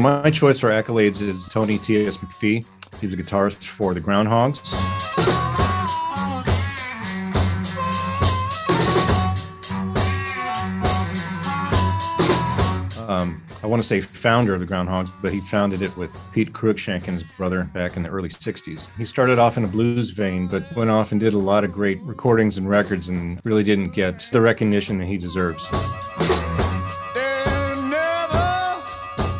Well, my choice for Accolades is Tony McPhee. He's a guitarist for the Groundhogs. I want to say founder of the Groundhogs, but he founded it with Pete Cruikshank and his brother back in the early 60s. He started off in a blues vein, but went off and did a lot of great recordings and records and really didn't get the recognition that he deserves.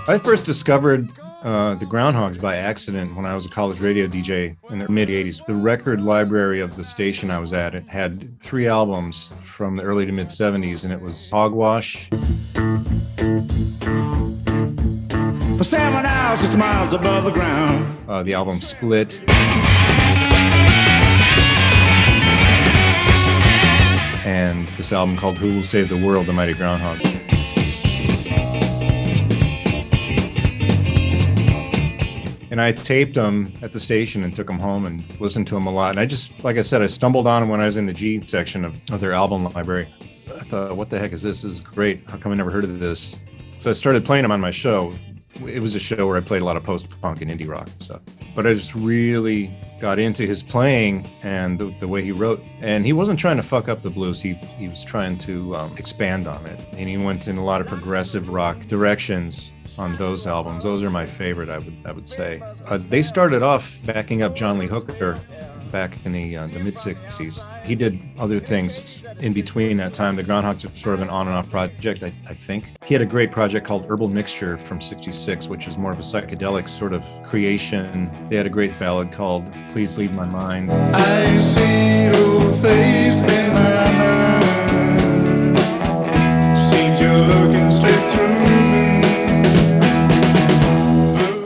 I first discovered the Groundhogs by accident when I was a college radio DJ in the mid-'80s. The record library of the station I was at, it had 3 albums from the early to mid-'70s, and it was Hogwash. For 7 hours, 6 miles above the ground. The album Split. And this album called Who Will Save the World, The Mighty Groundhogs. And I taped them at the station and took them home and listened to them a lot. And I just, like I said, I stumbled on them when I was in the G section of their album library. I thought, what the heck is this? This is great. How come I never heard of this? So I started playing them on my show. It was a show where I played a lot of post-punk and indie rock and stuff. But I just really got into his playing and the way he wrote. And he wasn't trying to fuck up the blues. He was trying to expand on it. And he went in a lot of progressive rock directions on those albums. Those are my favorite, I would say. They started off backing up John Lee Hooker back in the mid-'60s. He did other things in between that time. The Groundhogs are sort of an on and off project, I think. He had a great project called Herbal Mixture from '66, which is more of a psychedelic sort of creation. They had a great ballad called Please Leave My Mind. I see your face in my mind. Seems you're looking straight through me.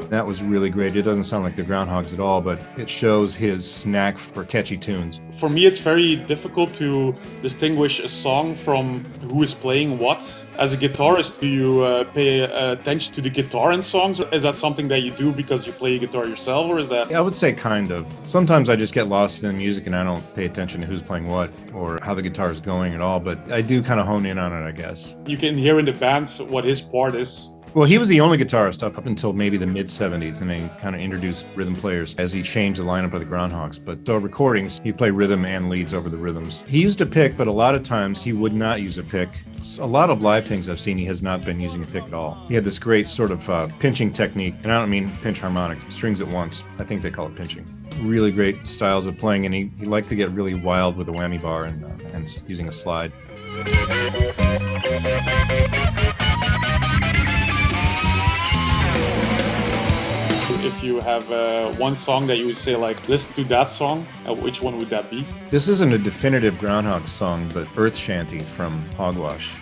That was really great. It doesn't sound like the Groundhogs at all, but it shows his knack for catchy tunes. For me, it's very difficult to distinguish a song from who is playing what. As a guitarist, do you pay attention to the guitar in songs? Or is that something that you do because you play guitar yourself, or is that? I would say kind of. Sometimes I just get lost in the music and I don't pay attention to who's playing what or how the guitar is going at all, but I do kind of hone in on it, I guess. You can hear in the band what his part is. Well, he was the only guitarist up until maybe the mid-'70s, and then he kind of introduced rhythm players as he changed the lineup of the Groundhogs. But so recordings, he played rhythm and leads over the rhythms. He used a pick, but a lot of times he would not use a pick. A lot of live things I've seen, he has not been using a pick at all. He had this great sort of pinching technique, and I don't mean pinch harmonics, strings at once. I think they call it pinching. Really great styles of playing, and he liked to get really wild with a whammy bar and using a slide. If you have one song that you would say, like, listen to that song, which one would that be? This isn't a definitive Groundhog song, but Earth Shanty from Hogwash.